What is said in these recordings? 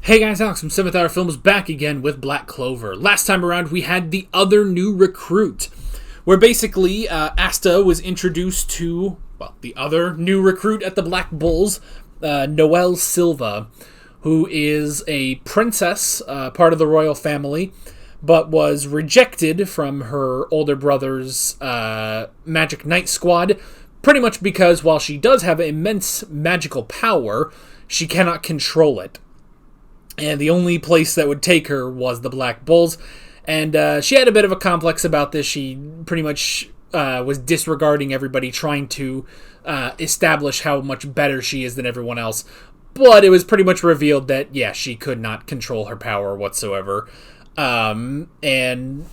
Hey guys, Alex from 7th Hour Films back again with Black Clover. Last time around we had the other new recruit, where basically Asta was introduced to, the other new recruit at the Black Bulls, Noelle Silva, who is a princess, part of the royal family, but was rejected from her older brother's Magic Knight Squad, pretty much because while she does have immense magical power, she cannot control it. And the only place that would take her was the Black Bulls. And she had a bit of a complex about this. She pretty much was disregarding everybody, trying to establish how much better she is than everyone else. But it was pretty much revealed that, yeah, she could not control her power whatsoever. And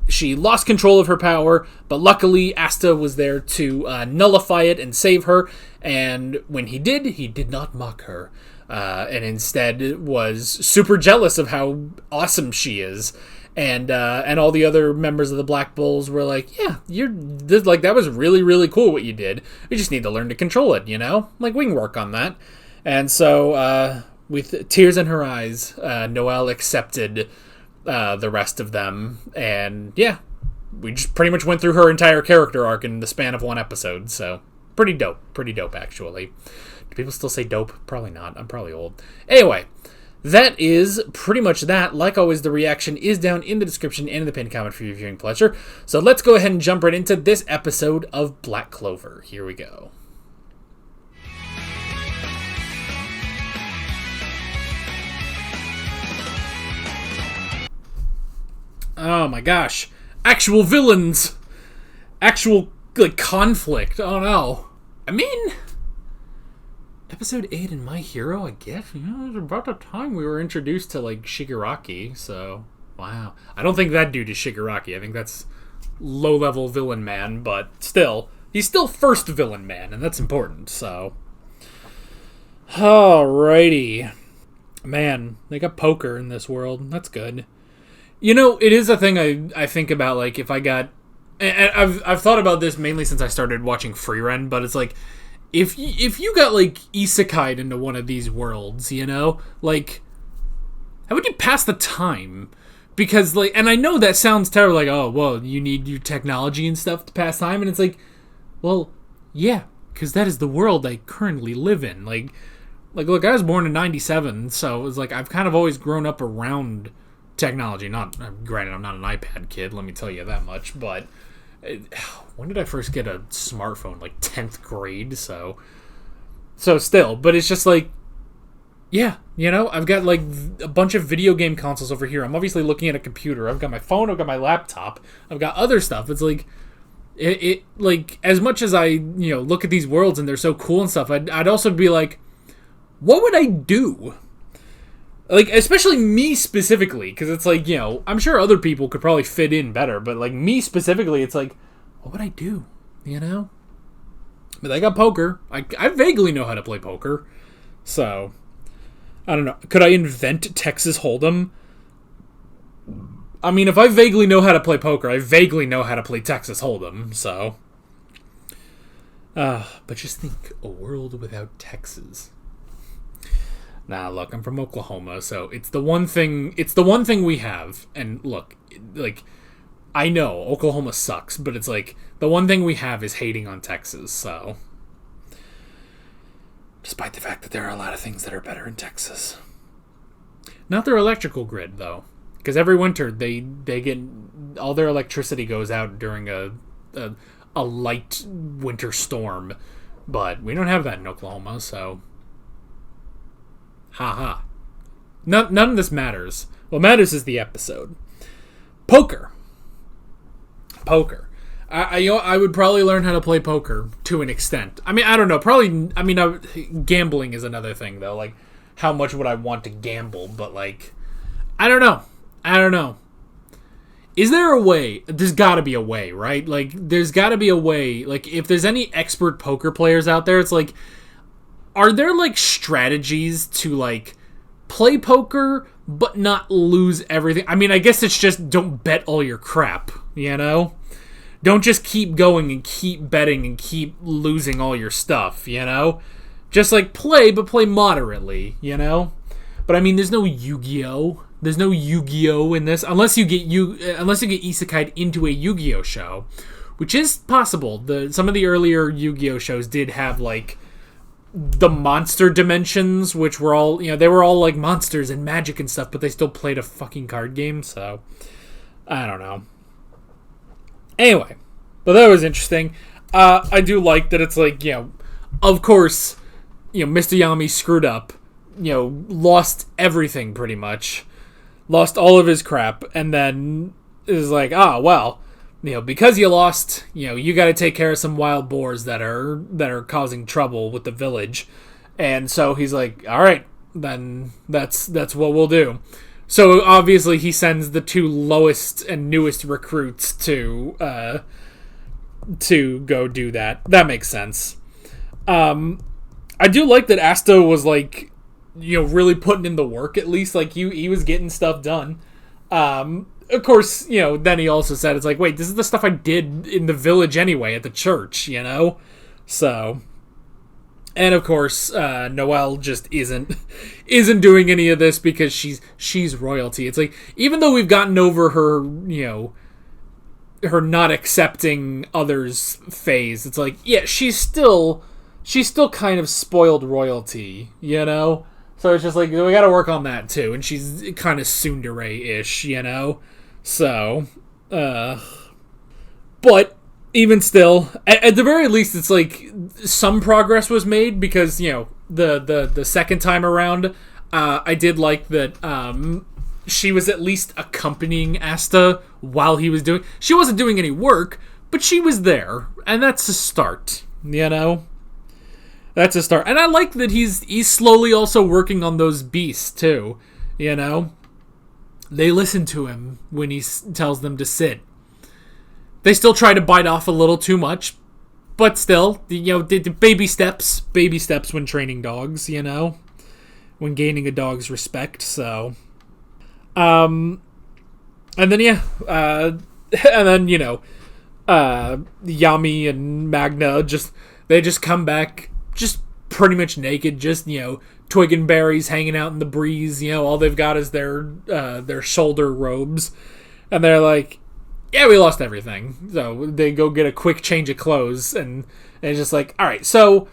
she lost control of her power, but luckily Asta was there to nullify it and save her. And when he did not mock her. And instead was super jealous of how awesome she is, and all the other members of the Black Bulls were like, "Yeah, that was really really cool what you did. We just need to learn to control it, we can work on that." And so, with tears in her eyes, Noelle accepted the rest of them, and yeah, we just pretty much went through her entire character arc in the span of one episode. So pretty dope actually. People still say dope? Probably not. I'm probably old. Anyway, that is pretty much that. Like always, the reaction is down in the description and in the pinned comment for your viewing pleasure. So let's go ahead and jump right into this episode of Black Clover. Here we go. Oh my gosh. Actual villains. Actual, conflict. Oh no. I mean, Episode 8 in My Hero, I guess. It was about the time we were introduced to, Shigaraki, so, wow. I don't think that dude is Shigaraki. I think that's low-level villain man, but still, he's still first villain man, and that's important, so. Alrighty. Man, they got poker in this world. That's good. It is a thing I think about, if I got... And I've thought about this mainly since I started watching Freerun, but it's if you got, isekai'd into one of these worlds, how would you pass the time? Because, and I know that sounds terrible, oh, well, you need your technology and stuff to pass time, and it's well, yeah, because that is the world I currently live in. Look, I was born in 97, so it was I've kind of always grown up around technology. Granted, I'm not an iPad kid, let me tell you that much, but... when did I first get a smartphone? 10th grade, so still, but it's just yeah, I've got a bunch of video game consoles over here. I'm obviously looking at a computer. I've got my phone, I've got my laptop, I've got other stuff. It's it as much as I, look at these worlds and they're so cool and stuff, I'd also be what would I do? Especially me specifically, because it's I'm sure other people could probably fit in better, but me specifically, it's what would I do, But I got poker. I vaguely know how to play poker, so I don't know. Could I invent Texas Hold'em? I mean, if I vaguely know how to play poker, I vaguely know how to play Texas Hold'em, so... but just think, a world without Texas... Nah, look, I'm from Oklahoma, so it's the one thing we have. And look, I know Oklahoma sucks, but it's the one thing we have is hating on Texas, so. Despite the fact that there are a lot of things that are better in Texas. Not their electrical grid, though. Because every winter, they get, all their electricity goes out during a light winter storm. But we don't have that in Oklahoma, so. Haha. None of this matters. What matters is the episode. Poker. I would probably learn how to play poker to an extent. I mean, I don't know. Probably, gambling is another thing, though. How much would I want to gamble? But, I don't know. Is there a way? There's gotta be a way, right? There's gotta be a way. If there's any expert poker players out there, it's are there, strategies to, play poker, but not lose everything? I mean, I guess it's just don't bet all your crap, Don't just keep going and keep betting and keep losing all your stuff, Just, play, but play moderately, But I mean, there's no Yu-Gi-Oh! There's no Yu-Gi-Oh! In this, unless you get isekai'd into a Yu-Gi-Oh! Show, which is possible. Some of the earlier Yu-Gi-Oh! Shows did have like the monster dimensions, which were all, they were all like monsters and magic and stuff, but they still played a fucking card game. So I don't know. Anyway, but that was interesting. I do like that it's like, of course, Mr. Yami screwed up, lost everything pretty much, lost all of his crap, and then is like, well, because you lost, you got to take care of some wild boars that are causing trouble with the village, and so he's like, all right, then that's what we'll do. So obviously he sends the 2 lowest and newest recruits to go do that. That makes sense. I do like that Asta was like, really putting in the work at least. Like he was getting stuff done. Of course, then he also said, it's like, wait, this is the stuff I did in the village anyway at the church, So, and of course, Noelle just isn't doing any of this because she's royalty. It's like, even though we've gotten over her, her not accepting others phase, it's like, yeah, she's still kind of spoiled royalty, So it's just like, we gotta work on that too. And she's kind of tsundere-ish, So, but even still, at the very least, it's like some progress was made because, the second time around, I did like that she was at least accompanying Asta while he was doing... She wasn't doing any work, but she was there, and that's a start, That's a start. And I like that he's slowly also working on those beasts, too, They listen to him when he tells them to sit. They still try to bite off a little too much, but still, baby steps when training dogs, when gaining a dog's respect. So, and then Yami and Magna they just come back just pretty much naked, just twig and berries hanging out in the breeze. All they've got is their shoulder robes, and they're like, yeah, we lost everything. So they go get a quick change of clothes, and it's just like, all right, so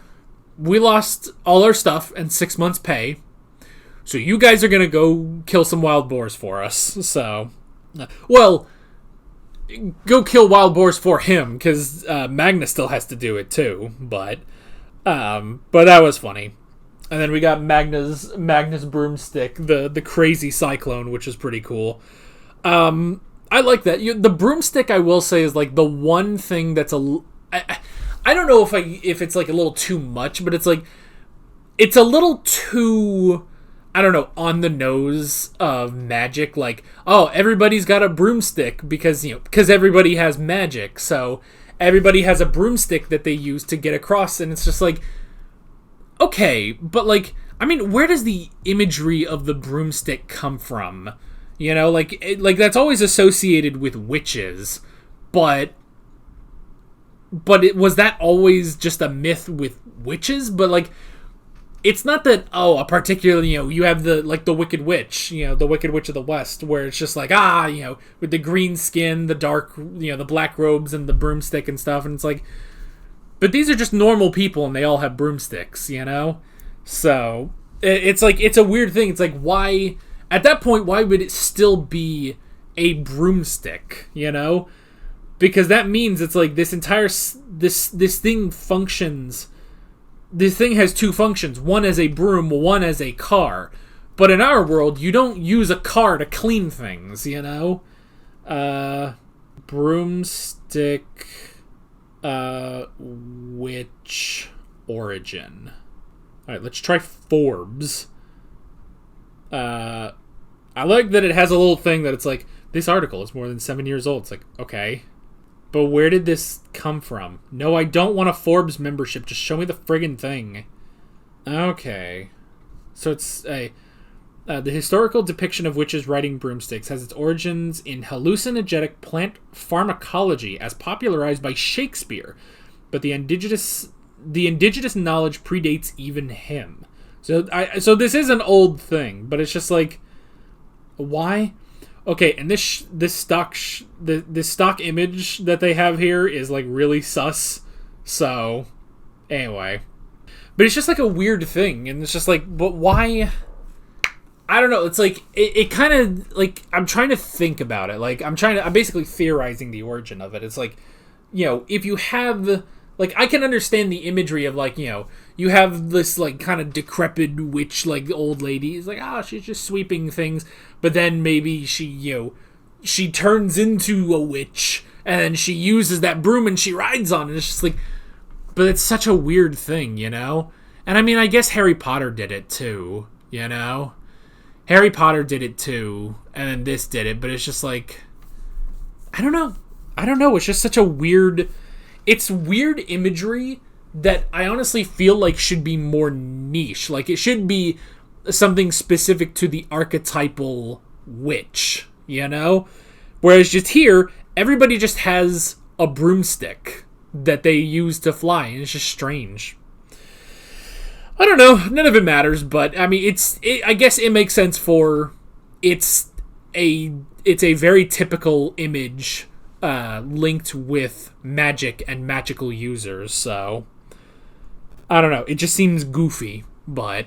we lost all our stuff and 6 months' pay. So you guys are gonna go kill some wild boars for us. So, well, go kill wild boars for him, because Magna still has to do it too. But that was funny. And then we got Magna's broomstick, the crazy cyclone, which is pretty cool. I like that. The broomstick, I will say, is like the one thing that's I don't know if it's like a little too much, but it's like it's a little too, I don't know, on the nose of magic. Like, oh, everybody's got a broomstick because everybody has magic, so everybody has a broomstick that they use to get across, and it's just like, okay, but like, I mean, where does the imagery of the broomstick come from? Like that's always associated with witches, but was that always just a myth with witches? But like, it's not that, a particular, you have the Wicked Witch, the Wicked Witch of the West, where it's just like, with the green skin, the dark, the black robes and the broomstick and stuff, and it's like, but these are just normal people and they all have broomsticks, So it's like, it's a weird thing. It's like, why, at that point, why would it still be a broomstick, Because that means it's like this entire, this thing functions, this thing has two functions, one as a broom, one as a car. But in our world, you don't use a car to clean things, Broomstick, witch origin. Alright, let's try Forbes. I like that it has a little thing that it's like, this article is more than 7 years old. It's like, okay. But where did this come from? No, I don't want a Forbes membership. Just show me the friggin' thing. Okay. So it's the historical depiction of witches riding broomsticks has its origins in hallucinogenic plant pharmacology as popularized by Shakespeare. But the indigenous knowledge predates even him. So this is an old thing, but it's just like, why? Okay, and this stock image that they have here is like really sus. So anyway, but it's just like a weird thing, and it's just like, but why? I don't know. It's like it kind of like, I'm trying to think about it. Like I'm basically theorizing the origin of it. It's like, if you have, like, I can understand the imagery of, like, you have this, like, kind of decrepit witch, like, old lady. It's like, she's just sweeping things. But then maybe she, she turns into a witch, and then she uses that broom and she rides on it. It's just like, but it's such a weird thing, And I mean, I guess Harry Potter did it too, Harry Potter did it too, and then this did it, but it's just like, I don't know. It's just such a weird... It's weird imagery that I honestly feel like should be more niche. Like, it should be something specific to the archetypal witch, Whereas just here, everybody just has a broomstick that they use to fly, and it's just strange. I don't know. None of it matters, but, I mean, I guess it makes sense for... It's a very typical image... linked with magic and magical users, so I don't know. It just seems goofy, but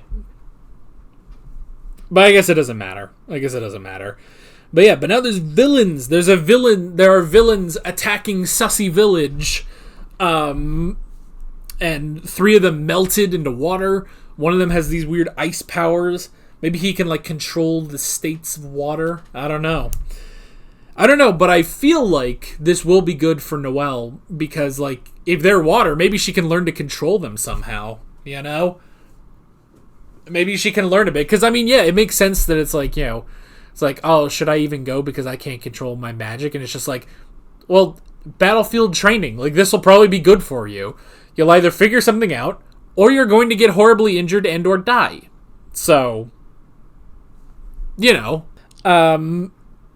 I guess it doesn't matter. But yeah, but now there's villains. There are villains attacking Sussy Village, and 3 of them melted into water. One of them has these weird ice powers. Maybe he can, like, control the states of water. I don't know, but I feel like this will be good for Noelle because, like, if they're water, maybe she can learn to control them somehow, Maybe she can learn a bit. Because, I mean, yeah, it makes sense that it's like, it's like, oh, should I even go because I can't control my magic? And it's just like, well, battlefield training. Like, this will probably be good for you. You'll either figure something out or you're going to get horribly injured and or die. So,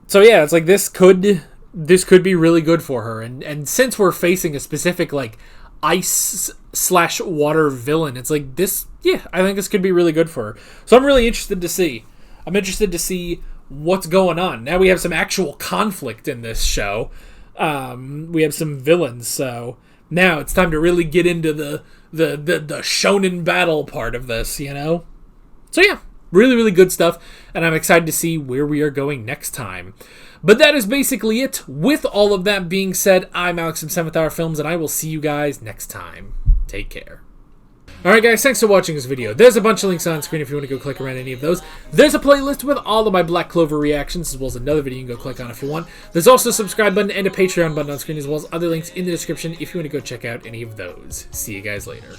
So yeah, it's like this could be really good for her, and since we're facing a specific, like, ice/water villain, it's like this. Yeah, I think this could be really good for her. So I'm really interested to see. I'm interested to see what's going on. Now we have some actual conflict in this show. We have some villains, so now it's time to really get into the shonen battle part of this. So yeah. Really, really good stuff, and I'm excited to see where we are going next time. But that is basically it. With all of that being said, I'm Alex from 7th Hour Films, and I will see you guys next time. Take care. Alright guys, thanks for watching this video. There's a bunch of links on screen if you want to go click around any of those. There's a playlist with all of my Black Clover reactions, as well as another video you can go click on if you want. There's also a subscribe button and a Patreon button on screen, as well as other links in the description if you want to go check out any of those. See you guys later.